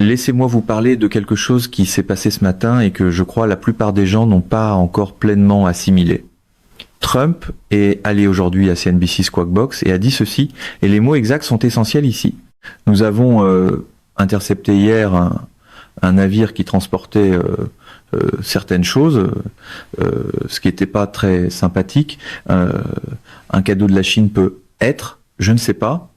Laissez-moi vous parler de quelque chose qui s'est passé ce matin et que je crois la plupart des gens n'ont pas encore pleinement assimilé. Trump est allé aujourd'hui à CNBC Squawk Box et a dit ceci, et les mots exacts sont essentiels ici. Nous avons intercepté hier un navire qui transportait certaines choses, ce qui n'était pas très sympathique. Un cadeau de la Chine peut être, je ne sais pas.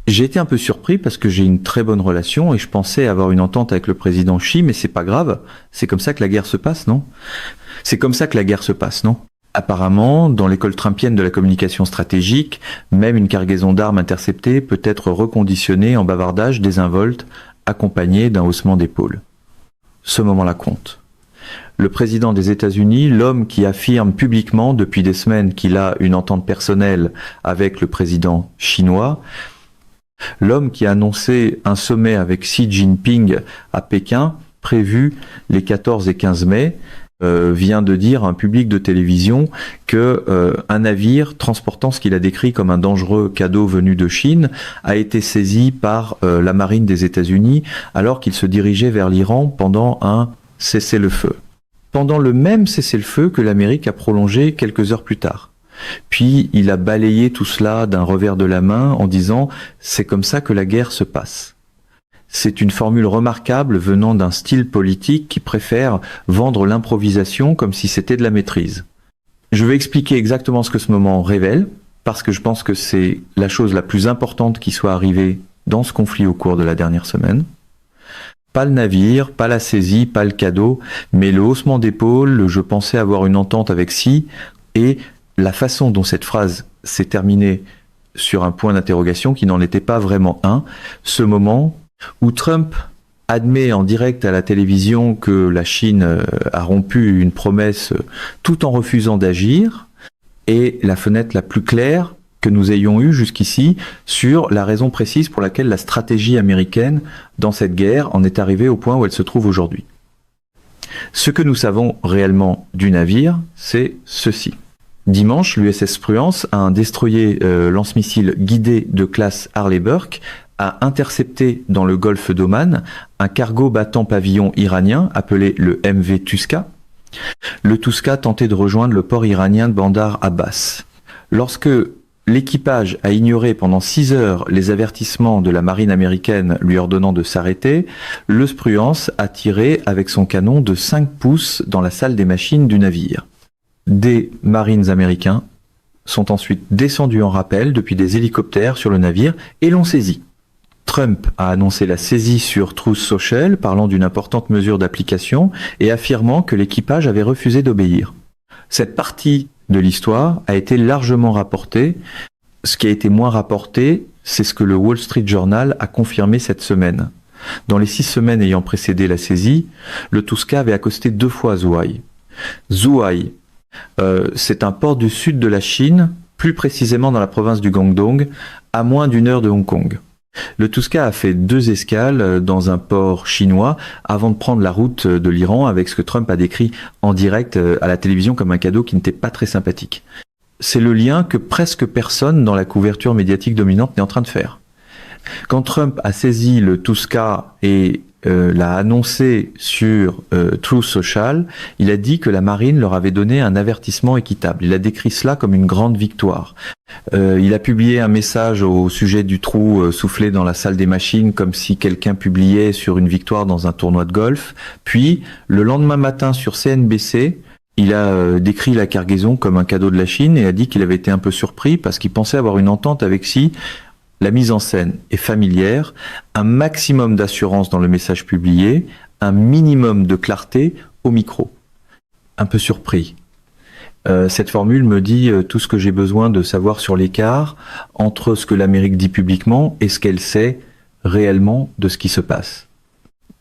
J'ai été un peu surpris parce que j'ai une très bonne relation et je pensais avoir une entente avec le président Xi, mais c'est pas grave. C'est comme ça que la guerre se passe, non? C'est comme ça que la guerre se passe, non? Apparemment, dans l'école trumpienne de la communication stratégique, même une cargaison d'armes interceptée peut être reconditionnée en bavardage désinvolte, accompagné d'un haussement d'épaule. Ce moment-là compte. Le président des États-Unis, l'homme qui affirme publiquement depuis des semaines qu'il a une entente personnelle avec le président chinois, l'homme qui a annoncé un sommet avec Xi Jinping à Pékin, prévu les 14 et 15 mai, vient de dire à un public de télévision que un navire transportant ce qu'il a décrit comme un dangereux cadeau venu de Chine a été saisi par la marine des États-Unis alors qu'il se dirigeait vers l'Iran pendant un cessez-le-feu. Pendant le même cessez-le-feu que l'Amérique a prolongé quelques heures plus tard. Puis il a balayé tout cela d'un revers de la main en disant « c'est comme ça que la guerre se passe ». C'est une formule remarquable venant d'un style politique qui préfère vendre l'improvisation comme si c'était de la maîtrise. Je vais expliquer exactement ce que ce moment révèle, parce que je pense que c'est la chose la plus importante qui soit arrivée dans ce conflit au cours de la dernière semaine. Pas le navire, pas la saisie, pas le cadeau, mais le haussement d'épaule, le « je pensais avoir une entente avec Xi » et la façon dont cette phrase s'est terminée sur un point d'interrogation qui n'en était pas vraiment un, ce moment où Trump admet en direct à la télévision que la Chine a rompu une promesse tout en refusant d'agir, est la fenêtre la plus claire que nous ayons eue jusqu'ici sur la raison précise pour laquelle la stratégie américaine dans cette guerre en est arrivée au point où elle se trouve aujourd'hui. Ce que nous savons réellement du navire, c'est ceci. Dimanche, l'USS Prudence, un destroyer lance-missile guidé de classe Harley Burke, a intercepté dans le golfe d'Oman un cargo battant pavillon iranien appelé le MV Tuska. Le Tuska tentait de rejoindre le port iranien de Bandar Abbas. Lorsque l'équipage a ignoré pendant 6 heures les avertissements de la marine américaine lui ordonnant de s'arrêter, le Prudence a tiré avec son canon de 5 pouces dans la salle des machines du navire. Des marines américains sont ensuite descendus en rappel depuis des hélicoptères sur le navire et l'ont saisi. Trump a annoncé la saisie sur Truth Social, parlant d'une importante mesure d'application et affirmant que l'équipage avait refusé d'obéir. Cette partie de l'histoire a été largement rapportée. Ce qui a été moins rapporté, c'est ce que le Wall Street Journal a confirmé cette semaine. Dans les 6 semaines ayant précédé la saisie, le Tuska avait accosté 2 fois à Zhuhai. Zhuhai, c'est un port du sud de la Chine, plus précisément dans la province du Guangdong, à moins d'1 heure de Hong Kong. Le Tuska a fait 2 escales dans un port chinois avant de prendre la route de l'Iran avec ce que Trump a décrit en direct à la télévision comme un cadeau qui n'était pas très sympathique. C'est le lien que presque personne dans la couverture médiatique dominante n'est en train de faire. Quand Trump a saisi le Tuska et l'a annoncé sur Truth Social, il a dit que la marine leur avait donné un avertissement équitable. Il a décrit cela comme une grande victoire. Il a publié un message au sujet du trou soufflé dans la salle des machines comme si quelqu'un publiait sur une victoire dans un tournoi de golf. Puis, le lendemain matin sur CNBC, il a décrit la cargaison comme un cadeau de la Chine et a dit qu'il avait été un peu surpris parce qu'il pensait avoir une entente avec Xi. La mise en scène est familière, un maximum d'assurance dans le message publié, un minimum de clarté au micro. Un peu surpris. Cette formule me dit tout ce que j'ai besoin de savoir sur l'écart entre ce que l'Amérique dit publiquement et ce qu'elle sait réellement de ce qui se passe.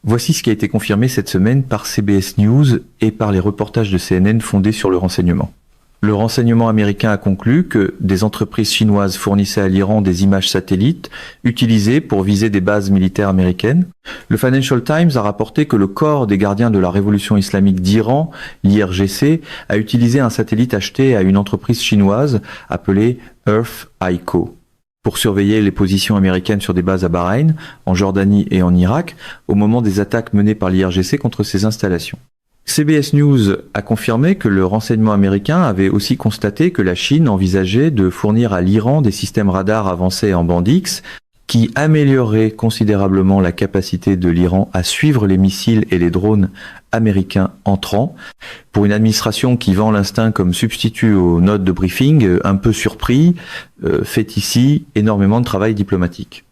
Voici ce qui a été confirmé cette semaine par CBS News et par les reportages de CNN fondés sur le renseignement. Le renseignement américain a conclu que des entreprises chinoises fournissaient à l'Iran des images satellites utilisées pour viser des bases militaires américaines. Le Financial Times a rapporté que le corps des gardiens de la révolution islamique d'Iran, l'IRGC, a utilisé un satellite acheté à une entreprise chinoise appelée Earth ICO. pour surveiller les positions américaines sur des bases à Bahreïn, en Jordanie et en Irak, au moment des attaques menées par l'IRGC contre ces installations. CBS News a confirmé que le renseignement américain avait aussi constaté que la Chine envisageait de fournir à l'Iran des systèmes radars avancés en bande X qui amélioreraient considérablement la capacité de l'Iran à suivre les missiles et les drones américains entrants. Pour une administration qui vend l'instinct comme substitut aux notes de briefing, un peu surpris, fait ici énormément de travail diplomatique.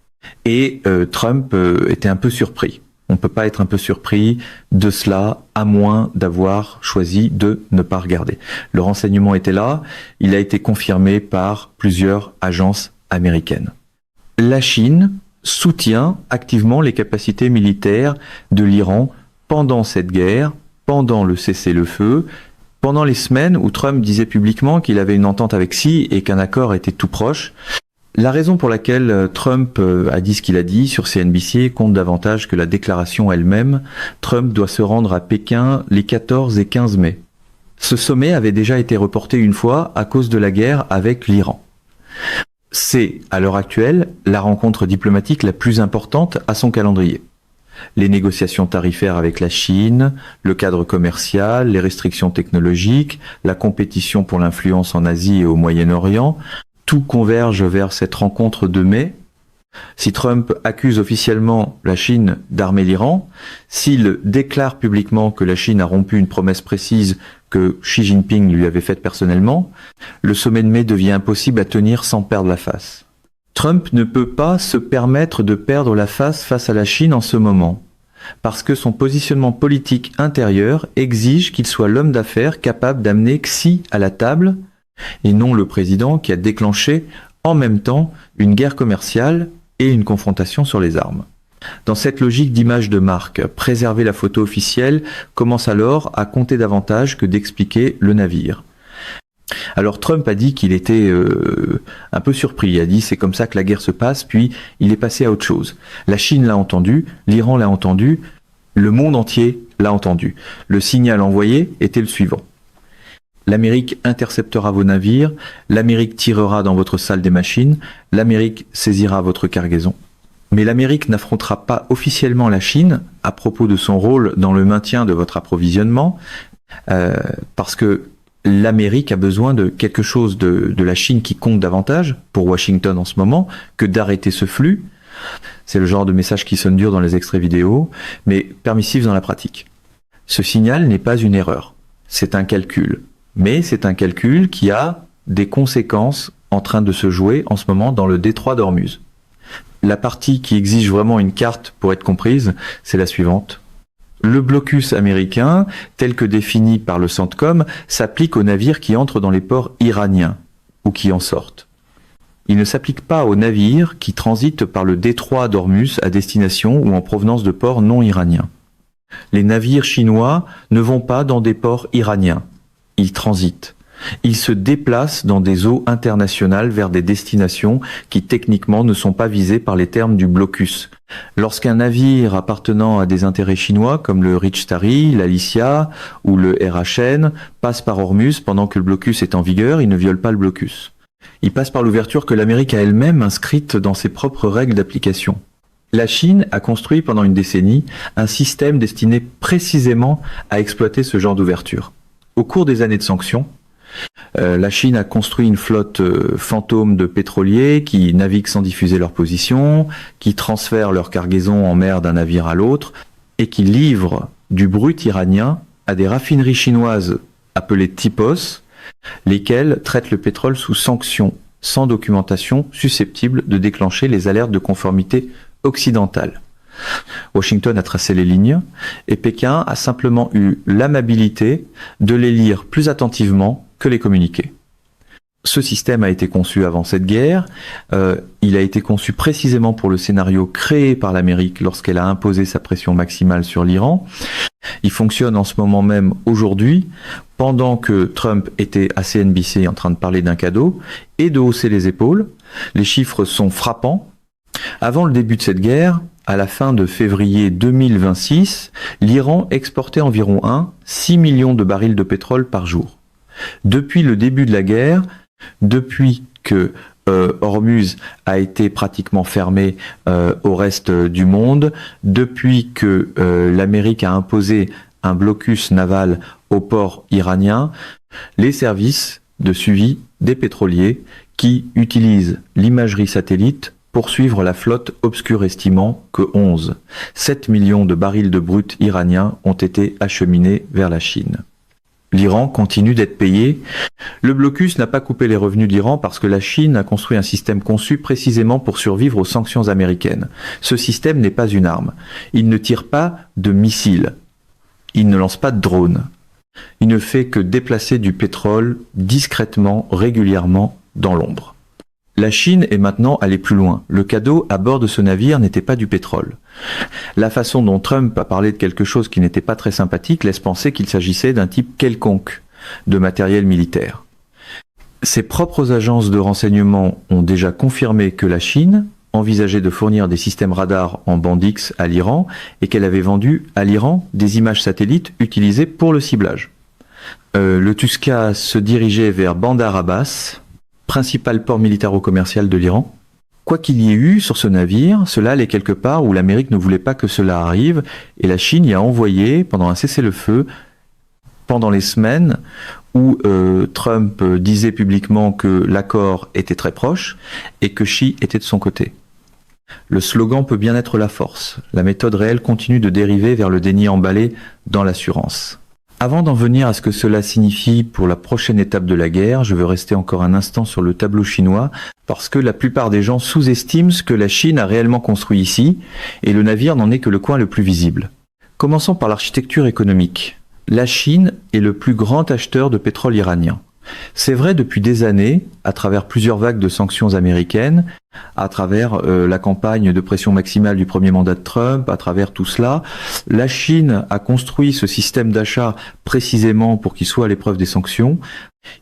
Et Trump était un peu surpris. On ne peut pas être un peu surpris de cela, à moins d'avoir choisi de ne pas regarder. Le renseignement était là, il a été confirmé par plusieurs agences américaines. La Chine soutient activement les capacités militaires de l'Iran pendant cette guerre, pendant le cessez-le-feu, pendant les semaines où Trump disait publiquement qu'il avait une entente avec Xi et qu'un accord était tout proche. La raison pour laquelle Trump a dit ce qu'il a dit sur CNBC compte davantage que la déclaration elle-même. Trump doit se rendre à Pékin les 14 et 15 mai. Ce sommet avait déjà été reporté une fois à cause de la guerre avec l'Iran. C'est, à l'heure actuelle, la rencontre diplomatique la plus importante à son calendrier. Les négociations tarifaires avec la Chine, le cadre commercial, les restrictions technologiques, la compétition pour l'influence en Asie et au Moyen-Orient, tout converge vers cette rencontre de mai. Si Trump accuse officiellement la Chine d'armer l'Iran, s'il déclare publiquement que la Chine a rompu une promesse précise que Xi Jinping lui avait faite personnellement, le sommet de mai devient impossible à tenir sans perdre la face. Trump ne peut pas se permettre de perdre la face à la Chine en ce moment, parce que son positionnement politique intérieur exige qu'il soit l'homme d'affaires capable d'amener Xi à la table, et non le président qui a déclenché en même temps une guerre commerciale et une confrontation sur les armes. Dans cette logique d'image de marque, préserver la photo officielle commence alors à compter davantage que d'expliquer le navire. Alors Trump a dit qu'il était un peu surpris, il a dit c'est comme ça que la guerre se passe, puis il est passé à autre chose. La Chine l'a entendu, l'Iran l'a entendu, le monde entier l'a entendu. Le signal envoyé était le suivant. L'Amérique interceptera vos navires, l'Amérique tirera dans votre salle des machines, l'Amérique saisira votre cargaison. Mais l'Amérique n'affrontera pas officiellement la Chine à propos de son rôle dans le maintien de votre approvisionnement, parce que l'Amérique a besoin de quelque chose de la Chine qui compte davantage pour Washington en ce moment que d'arrêter ce flux. C'est le genre de message qui sonne dur dans les extraits vidéo, mais permissif dans la pratique. Ce signal n'est pas une erreur, c'est un calcul. Mais c'est un calcul qui a des conséquences en train de se jouer en ce moment dans le détroit d'Ormuz. La partie qui exige vraiment une carte pour être comprise, c'est la suivante. Le blocus américain, tel que défini par le CENTCOM, s'applique aux navires qui entrent dans les ports iraniens ou qui en sortent. Il ne s'applique pas aux navires qui transitent par le détroit d'Ormuz à destination ou en provenance de ports non iraniens. Les navires chinois ne vont pas dans des ports iraniens. Ils transitent. Ils se déplacent dans des eaux internationales vers des destinations qui techniquement ne sont pas visées par les termes du blocus. Lorsqu'un navire appartenant à des intérêts chinois comme le Rich Tari, l'Alicia ou le RHN passe par Ormuz pendant que le blocus est en vigueur, il ne viole pas le blocus. Il passe par l'ouverture que l'Amérique a elle-même inscrite dans ses propres règles d'application. La Chine a construit pendant une décennie un système destiné précisément à exploiter ce genre d'ouverture. Au cours des années de sanctions, la Chine a construit une flotte fantôme de pétroliers qui naviguent sans diffuser leur position, qui transfèrent leur cargaison en mer d'un navire à l'autre et qui livrent du brut iranien à des raffineries chinoises appelées TIPOS, lesquelles traitent le pétrole sous sanction, sans documentation susceptible de déclencher les alertes de conformité occidentales. Washington a tracé les lignes et Pékin a simplement eu l'amabilité de les lire plus attentivement que les communiqués. Ce système a été conçu avant cette guerre, il a été conçu précisément pour le scénario créé par l'Amérique lorsqu'elle a imposé sa pression maximale sur l'Iran. Il fonctionne en ce moment même aujourd'hui, pendant que Trump était à CNBC en train de parler d'un cadeau et de hausser les épaules. Les chiffres sont frappants. Avant le début de cette guerre, à la fin de février 2026, l'Iran exportait environ 6 millions de barils de pétrole par jour. Depuis le début de la guerre, depuis que Hormuz a été pratiquement fermé au reste du monde. Depuis que l'Amérique a imposé un blocus naval au port iranien, les services de suivi des pétroliers qui utilisent l'imagerie satellite pour suivre la flotte obscure estimant que 7 millions de barils de brut iraniens ont été acheminés vers la Chine. L'Iran continue d'être payé. Le blocus n'a pas coupé les revenus de l'Iran parce que la Chine a construit un système conçu précisément pour survivre aux sanctions américaines. Ce système n'est pas une arme. Il ne tire pas de missiles. Il ne lance pas de drones. Il ne fait que déplacer du pétrole discrètement, régulièrement, dans l'ombre. La Chine est maintenant allée plus loin. Le cadeau à bord de ce navire n'était pas du pétrole. La façon dont Trump a parlé de quelque chose qui n'était pas très sympathique laisse penser qu'il s'agissait d'un type quelconque de matériel militaire. Ses propres agences de renseignement ont déjà confirmé que la Chine envisageait de fournir des systèmes radars en bande X à l'Iran et qu'elle avait vendu à l'Iran des images satellites utilisées pour le ciblage. Le Tusca se dirigeait vers Bandar Abbas, principal port militaro-commercial de l'Iran. Quoi qu'il y ait eu sur ce navire, cela allait quelque part où l'Amérique ne voulait pas que cela arrive, et la Chine y a envoyé, pendant un cessez-le-feu, pendant les semaines où Trump disait publiquement que l'accord était très proche et que Xi était de son côté. Le slogan peut bien être la force. La méthode réelle continue de dériver vers le déni emballé dans l'assurance. Avant d'en venir à ce que cela signifie pour la prochaine étape de la guerre, je veux rester encore un instant sur le tableau chinois, parce que la plupart des gens sous-estiment ce que la Chine a réellement construit ici, et le navire n'en est que le coin le plus visible. Commençons par l'architecture économique. La Chine est le plus grand acheteur de pétrole iranien. C'est vrai depuis des années, à travers plusieurs vagues de sanctions américaines, à travers la campagne de pression maximale du premier mandat de Trump, à travers tout cela, la Chine a construit ce système d'achat précisément pour qu'il soit à l'épreuve des sanctions.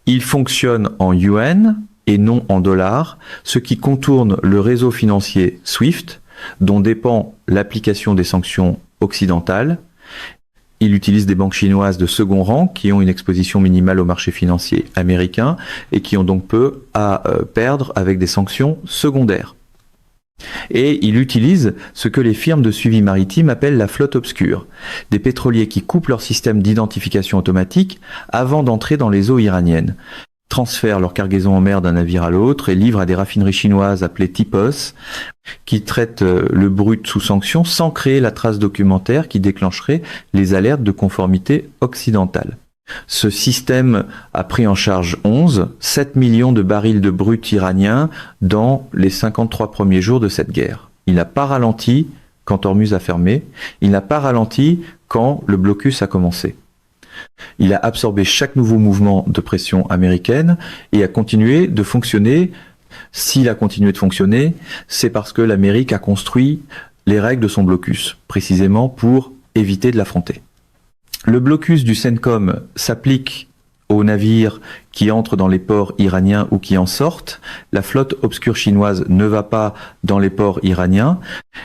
Il fonctionne en yuan et non en dollars, ce qui contourne le réseau financier SWIFT, dont dépend l'application des sanctions occidentales. Il utilise des banques chinoises de second rang qui ont une exposition minimale au marché financier américain et qui ont donc peu à perdre avec des sanctions secondaires. Et il utilise ce que les firmes de suivi maritime appellent la flotte obscure, des pétroliers qui coupent leur système d'identification automatique avant d'entrer dans les eaux iraniennes, transfèrent leur cargaison en mer d'un navire à l'autre et livrent à des raffineries chinoises appelées TIPOS, qui traitent le brut sous sanction sans créer la trace documentaire qui déclencherait les alertes de conformité occidentale. Ce système a pris en charge 7 millions de barils de brut iraniens dans les 53 premiers jours de cette guerre. Il n'a pas ralenti quand Hormuz a fermé, il n'a pas ralenti quand le blocus a commencé. Il a absorbé chaque nouveau mouvement de pression américaine et a continué de fonctionner. S'il a continué de fonctionner, c'est parce que l'Amérique a construit les règles de son blocus, précisément pour éviter de l'affronter. Le blocus du CENTCOM s'applique aux navires qui entrent dans les ports iraniens ou qui en sortent. La flotte obscure chinoise ne va pas dans les ports iraniens.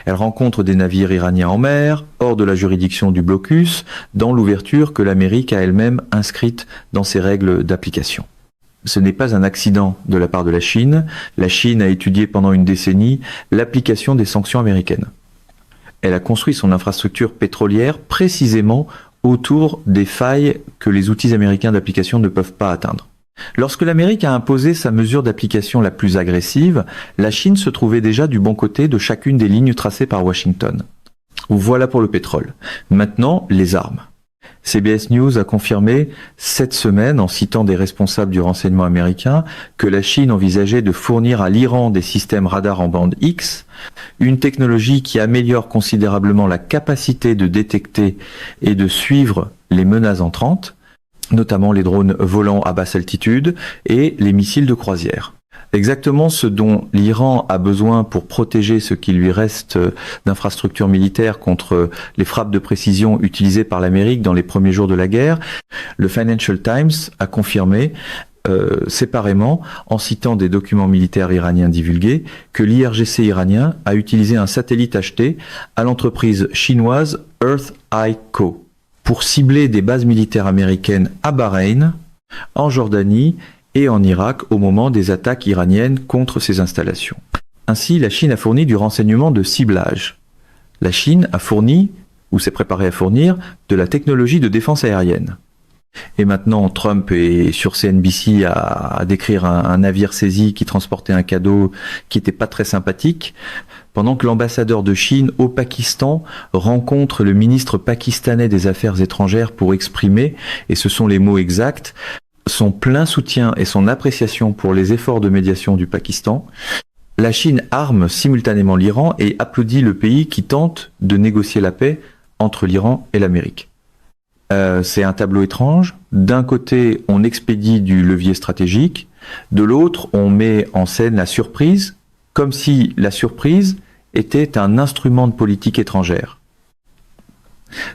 Elle rencontre des navires iraniens en mer, hors de la juridiction du blocus, dans l'ouverture que l'Amérique a elle-même inscrite dans ses règles d'application. Ce n'est pas un accident de la part de la Chine. La Chine a étudié pendant une décennie l'application des sanctions américaines. Elle a construit son infrastructure pétrolière précisément autour des failles que les outils américains d'application ne peuvent pas atteindre. Lorsque l'Amérique a imposé sa mesure d'application la plus agressive, la Chine se trouvait déjà du bon côté de chacune des lignes tracées par Washington. Voilà pour le pétrole. Maintenant, les armes. CBS News a confirmé cette semaine, en citant des responsables du renseignement américain, que la Chine envisageait de fournir à l'Iran des systèmes radars en bande X, une technologie qui améliore considérablement la capacité de détecter et de suivre les menaces entrantes, notamment les drones volants à basse altitude et les missiles de croisière. Exactement ce dont l'Iran a besoin pour protéger ce qui lui reste d'infrastructures militaires contre les frappes de précision utilisées par l'Amérique dans les premiers jours de la guerre. Le Financial Times a confirmé séparément, en citant des documents militaires iraniens divulgués, que l'IRGC iranien a utilisé un satellite acheté à l'entreprise chinoise Earth Eye Co. pour cibler des bases militaires américaines à Bahreïn, en Jordanie et en Irak au moment des attaques iraniennes contre ces installations. Ainsi, la Chine a fourni du renseignement de ciblage. La Chine a fourni, ou s'est préparée à fournir, de la technologie de défense aérienne. Et maintenant, Trump est sur CNBC à décrire un navire saisi qui transportait un cadeau qui n'était pas très sympathique, pendant que l'ambassadeur de Chine au Pakistan rencontre le ministre pakistanais des Affaires étrangères pour exprimer, et ce sont les mots exacts, son plein soutien et son appréciation pour les efforts de médiation du Pakistan. La Chine arme simultanément l'Iran et applaudit le pays qui tente de négocier la paix entre l'Iran et l'Amérique. C'est un tableau étrange. D'un côté, on expédie du levier stratégique. De l'autre, on met en scène la surprise, comme si la surprise était un instrument de politique étrangère.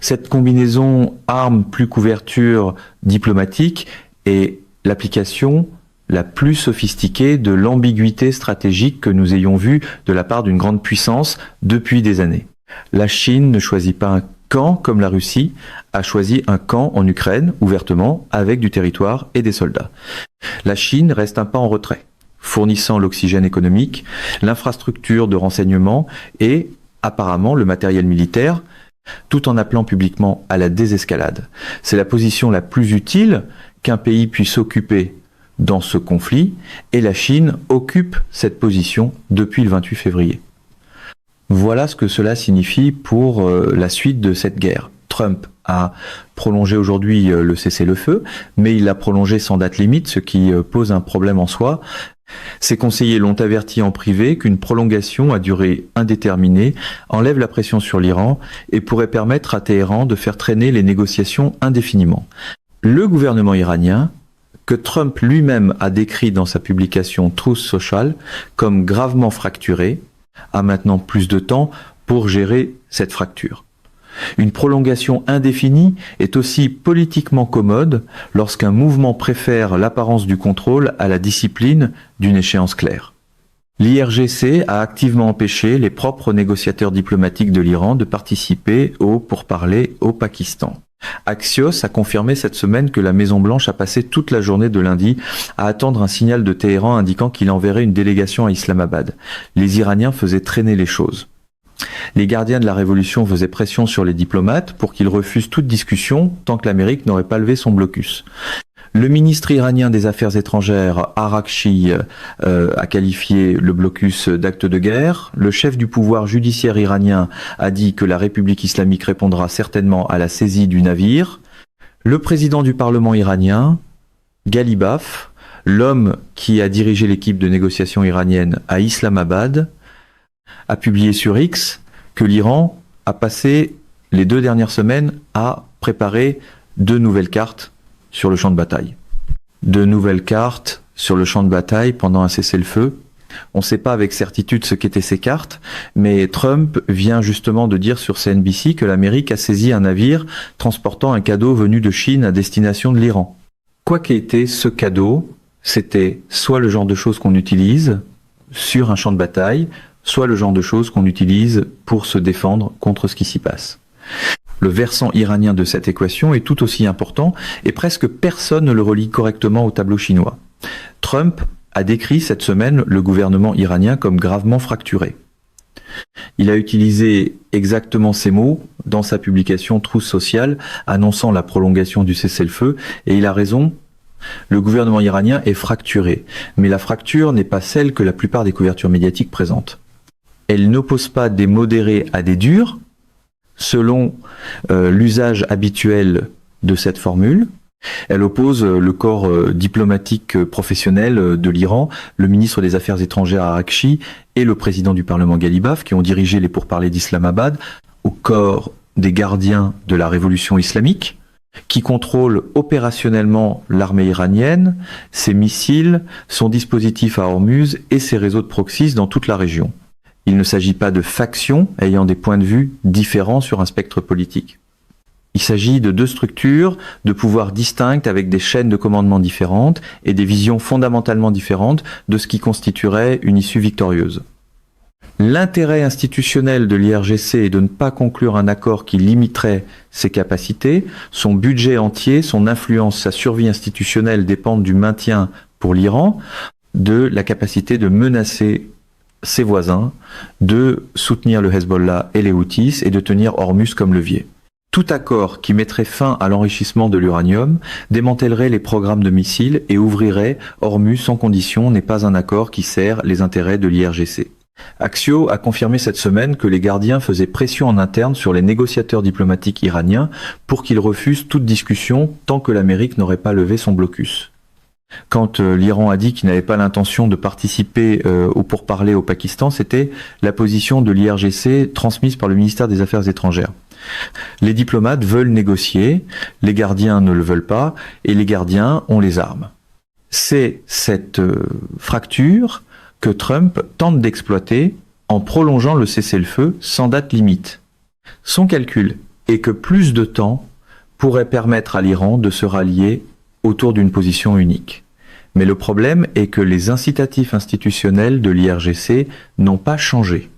Cette combinaison arme plus couverture diplomatique est l'application la plus sophistiquée de l'ambiguïté stratégique que nous ayons vue de la part d'une grande puissance depuis des années. La Chine ne choisit pas un camp comme la Russie a choisi un camp en Ukraine, ouvertement, avec du territoire et des soldats. La Chine reste un pas en retrait, fournissant l'oxygène économique, l'infrastructure de renseignement et, apparemment, le matériel militaire, tout en appelant publiquement à la désescalade. C'est la position la plus utile qu'un pays puisse occuper dans ce conflit, et la Chine occupe cette position depuis le 28 février. Voilà ce que cela signifie pour la suite de cette guerre. Trump a prolongé aujourd'hui le cessez-le-feu, mais il l'a prolongé sans date limite, ce qui pose un problème en soi. Ses conseillers l'ont averti en privé qu'une prolongation à durée indéterminée enlève la pression sur l'Iran et pourrait permettre à Téhéran de faire traîner les négociations indéfiniment. Le gouvernement iranien, que Trump lui-même a décrit dans sa publication Truth Social comme gravement fracturé, a maintenant plus de temps pour gérer cette fracture. Une prolongation indéfinie est aussi politiquement commode lorsqu'un mouvement préfère l'apparence du contrôle à la discipline d'une échéance claire. L'IRGC a activement empêché les propres négociateurs diplomatiques de l'Iran de participer aux pourparlers au Pakistan. Axios a confirmé cette semaine que la Maison-Blanche a passé toute la journée de lundi à attendre un signal de Téhéran indiquant qu'il enverrait une délégation à Islamabad. Les Iraniens faisaient traîner les choses. Les gardiens de la révolution faisaient pression sur les diplomates pour qu'ils refusent toute discussion tant que l'Amérique n'aurait pas levé son blocus. Le ministre iranien des Affaires étrangères, Araghchi, a qualifié le blocus d'acte de guerre. Le chef du pouvoir judiciaire iranien a dit que la République islamique répondra certainement à la saisie du navire. Le président du Parlement iranien, Ghalibaf, l'homme qui a dirigé l'équipe de négociation iranienne à Islamabad, a publié sur X que l'Iran a passé les 2 dernières semaines à préparer 2 nouvelles cartes sur le champ de bataille. 2 nouvelles cartes sur le champ de bataille pendant un cessez-le-feu. On ne sait pas avec certitude ce qu'étaient ces cartes, mais Trump vient justement de dire sur CNBC que l'Amérique a saisi un navire transportant un cadeau venu de Chine à destination de l'Iran. Quoi qu'ait été ce cadeau, c'était soit le genre de choses qu'on utilise sur un champ de bataille, soit le genre de choses qu'on utilise pour se défendre contre ce qui s'y passe. Le versant iranien de cette équation est tout aussi important et presque personne ne le relie correctement au tableau chinois. Trump a décrit cette semaine le gouvernement iranien comme gravement fracturé. Il a utilisé exactement ces mots dans sa publication Truth Social annonçant la prolongation du cessez-le-feu et il a raison. Le gouvernement iranien est fracturé, mais la fracture n'est pas celle que la plupart des couvertures médiatiques présentent. Elle n'oppose pas des modérés à des durs, selon l'usage habituel de cette formule. Elle oppose le corps diplomatique professionnel de l'Iran, le ministre des Affaires étrangères Araghchi et le président du Parlement Ghalibaf, qui ont dirigé les pourparlers d'Islamabad, au corps des gardiens de la révolution islamique, qui contrôle opérationnellement l'armée iranienne, ses missiles, son dispositif à Hormuz et ses réseaux de proxys dans toute la région. Il ne s'agit pas de factions ayant des points de vue différents sur un spectre politique. Il s'agit de 2 structures de pouvoir distinctes avec des chaînes de commandement différentes et des visions fondamentalement différentes de ce qui constituerait une issue victorieuse. L'intérêt institutionnel de l'IRGC est de ne pas conclure un accord qui limiterait ses capacités, son budget entier, son influence, sa survie institutionnelle dépendent du maintien pour l'Iran de la capacité de menacer ses voisins, de soutenir le Hezbollah et les Houthis et de tenir Hormuz comme levier. Tout accord qui mettrait fin à l'enrichissement de l'uranium démantèlerait les programmes de missiles et ouvrirait Hormuz sans condition n'est pas un accord qui sert les intérêts de l'IRGC. Axios a confirmé cette semaine que les gardiens faisaient pression en interne sur les négociateurs diplomatiques iraniens pour qu'ils refusent toute discussion tant que l'Amérique n'aurait pas levé son blocus. Quand l'Iran a dit qu'il n'avait pas l'intention de participer au pourparlers au Pakistan, c'était la position de l'IRGC transmise par le ministère des Affaires étrangères. Les diplomates veulent négocier, les gardiens ne le veulent pas, et les gardiens ont les armes. C'est cette fracture que Trump tente d'exploiter en prolongeant le cessez-le-feu sans date limite. Son calcul est que plus de temps pourrait permettre à l'Iran de se rallier autour d'une position unique. Mais le problème est que les incitatifs institutionnels de l'IRGC n'ont pas changé.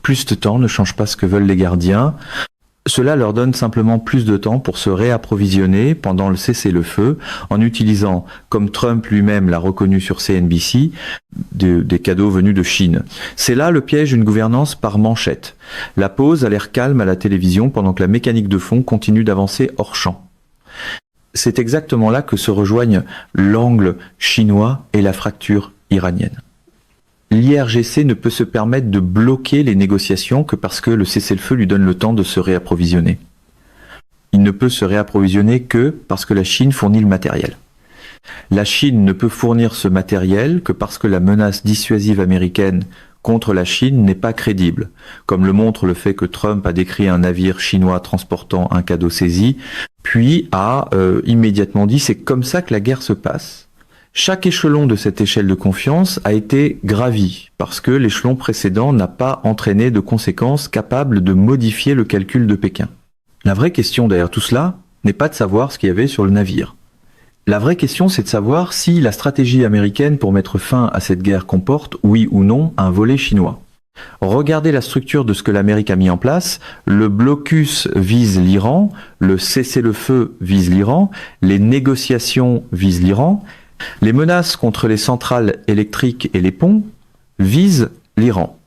Plus de temps ne change pas ce que veulent les gardiens. Cela leur donne simplement plus de temps pour se réapprovisionner pendant le cessez-le-feu en utilisant, comme Trump lui-même l'a reconnu sur CNBC, des cadeaux venus de Chine. C'est là le piège d'une gouvernance par manchette. La pause a l'air calme à la télévision pendant que la mécanique de fond continue d'avancer hors champ. C'est exactement là que se rejoignent l'angle chinois et la fracture iranienne. L'IRGC ne peut se permettre de bloquer les négociations que parce que le cessez-le-feu lui donne le temps de se réapprovisionner. Il ne peut se réapprovisionner que parce que la Chine fournit le matériel. La Chine ne peut fournir ce matériel que parce que la menace dissuasive américaine contre la Chine n'est pas crédible, comme le montre le fait que Trump a décrit un navire chinois transportant un cadeau saisi, puis a immédiatement dit « c'est comme ça que la guerre se passe ». Chaque échelon de cette échelle de confiance a été gravi, parce que l'échelon précédent n'a pas entraîné de conséquences capables de modifier le calcul de Pékin. La vraie question derrière tout cela n'est pas de savoir ce qu'il y avait sur le navire. La vraie question, c'est de savoir si la stratégie américaine pour mettre fin à cette guerre comporte, oui ou non, un volet chinois. Regardez la structure de ce que l'Amérique a mis en place. Le blocus vise l'Iran, le cessez-le-feu vise l'Iran, les négociations visent l'Iran, les menaces contre les centrales électriques et les ponts visent l'Iran.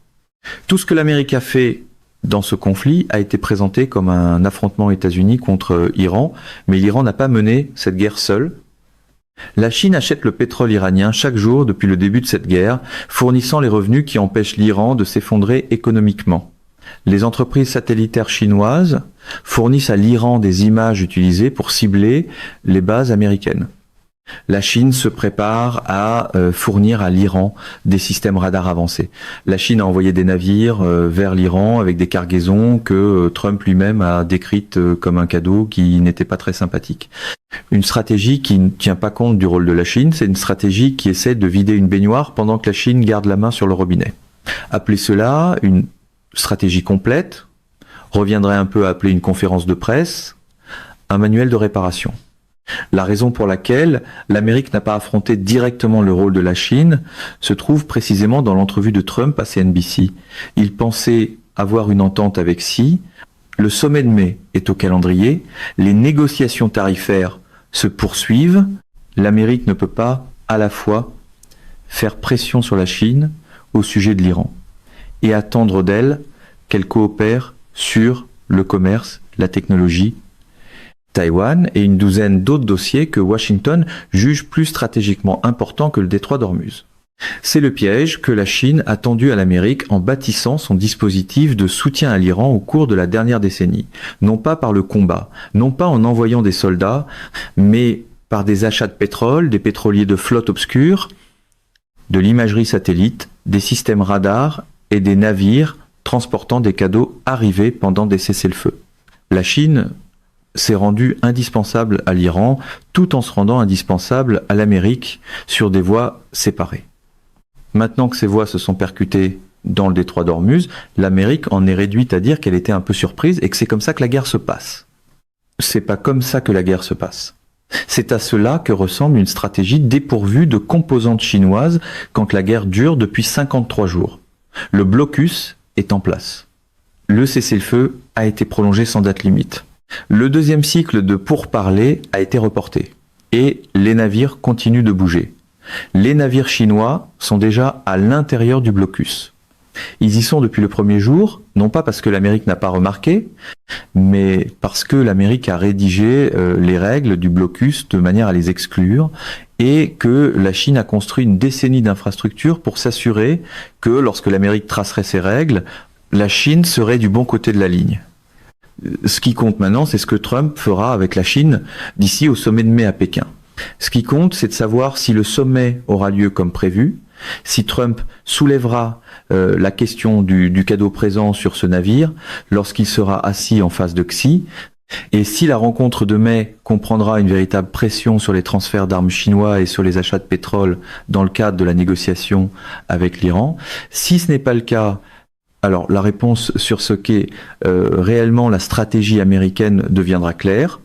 Tout ce que l'Amérique a fait dans ce conflit a été présenté comme un affrontement États-Unis contre Iran, mais l'Iran n'a pas mené cette guerre seul. La Chine achète le pétrole iranien chaque jour depuis le début de cette guerre, fournissant les revenus qui empêchent l'Iran de s'effondrer économiquement. Les entreprises satellitaires chinoises fournissent à l'Iran des images utilisées pour cibler les bases américaines. La Chine se prépare à fournir à l'Iran des systèmes radars avancés. La Chine a envoyé des navires vers l'Iran avec des cargaisons que Trump lui-même a décrites comme un cadeau qui n'était pas très sympathique. Une stratégie qui ne tient pas compte du rôle de la Chine, c'est une stratégie qui essaie de vider une baignoire pendant que la Chine garde la main sur le robinet. Appeler cela une stratégie complète reviendrait un peu à appeler une conférence de presse un manuel de réparation. La raison pour laquelle l'Amérique n'a pas affronté directement le rôle de la Chine se trouve précisément dans l'entrevue de Trump à CNBC. Il pensait avoir une entente avec Xi, le sommet de mai est au calendrier, les négociations tarifaires se poursuivent, l'Amérique ne peut pas à la fois faire pression sur la Chine au sujet de l'Iran et attendre d'elle qu'elle coopère sur le commerce, la technologie, Taïwan et une douzaine d'autres dossiers que Washington juge plus stratégiquement importants que le détroit d'Ormuz. C'est le piège que la Chine a tendu à l'Amérique en bâtissant son dispositif de soutien à l'Iran au cours de la dernière décennie. Non pas par le combat, non pas en envoyant des soldats, mais par des achats de pétrole, des pétroliers de flotte obscure, de l'imagerie satellite, des systèmes radars et des navires transportant des cadeaux arrivés pendant des cessez-le-feu. La Chine s'est rendu indispensable à l'Iran, tout en se rendant indispensable à l'Amérique sur des voies séparées. Maintenant que ces voies se sont percutées dans le détroit d'Ormuz, l'Amérique en est réduite à dire qu'elle était un peu surprise et que c'est comme ça que la guerre se passe. C'est pas comme ça que la guerre se passe. C'est à cela que ressemble une stratégie dépourvue de composantes chinoises quand la guerre dure depuis 53 jours. Le blocus est en place. Le cessez-le-feu a été prolongé sans date limite. Le deuxième cycle de pourparlers a été reporté et les navires continuent de bouger. Les navires chinois sont déjà à l'intérieur du blocus. Ils y sont depuis le premier jour, non pas parce que l'Amérique n'a pas remarqué, mais parce que l'Amérique a rédigé les règles du blocus de manière à les exclure, et que la Chine a construit une décennie d'infrastructures pour s'assurer que lorsque l'Amérique tracerait ses règles, la Chine serait du bon côté de la ligne. Ce qui compte maintenant, c'est ce que Trump fera avec la Chine d'ici au sommet de mai à Pékin. Ce qui compte, c'est de savoir si le sommet aura lieu comme prévu, si Trump soulèvera la question du cadeau présent sur ce navire lorsqu'il sera assis en face de Xi, et si la rencontre de mai comprendra une véritable pression sur les transferts d'armes chinois et sur les achats de pétrole dans le cadre de la négociation avec l'Iran. Si ce n'est pas le cas, alors la réponse sur ce qu'est réellement la stratégie américaine deviendra claire.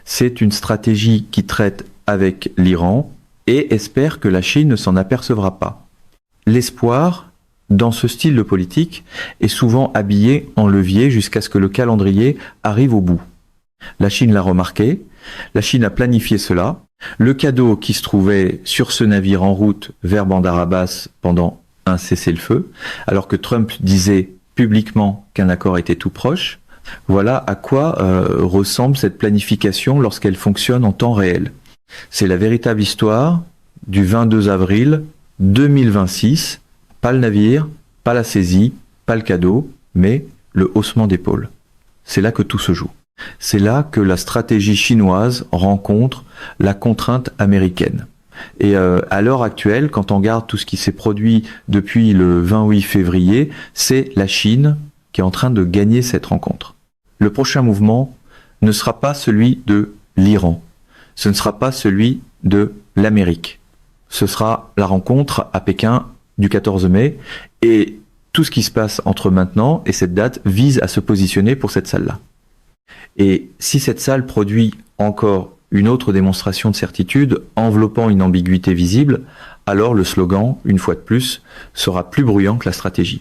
C'est une stratégie qui traite avec l'Iran et espère que la Chine ne s'en apercevra pas. L'espoir, dans ce style de politique, est souvent habillé en levier jusqu'à ce que le calendrier arrive au bout. La Chine l'a remarqué, la Chine a planifié cela. Le cadeau qui se trouvait sur ce navire en route vers Bandar Abbas pendant un cessez-le-feu, alors que Trump disait publiquement qu'un accord était tout proche. Voilà à quoi ressemble cette planification lorsqu'elle fonctionne en temps réel. C'est la véritable histoire du 22 avril 2026, pas le navire, pas la saisie, pas le cadeau, mais le haussement d'épaule. C'est là que tout se joue. C'est là que la stratégie chinoise rencontre la contrainte américaine. Et à l'heure actuelle, quand on regarde tout ce qui s'est produit depuis le 28 février, c'est la Chine qui est en train de gagner cette rencontre. Le prochain mouvement ne sera pas celui de l'Iran, ce ne sera pas celui de l'Amérique. Ce sera la rencontre à Pékin du 14 mai, et tout ce qui se passe entre maintenant et cette date vise à se positionner pour cette salle-là. Et si cette salle produit encore une autre démonstration de certitude enveloppant une ambiguïté visible, alors le slogan, une fois de plus, sera plus bruyant que la stratégie.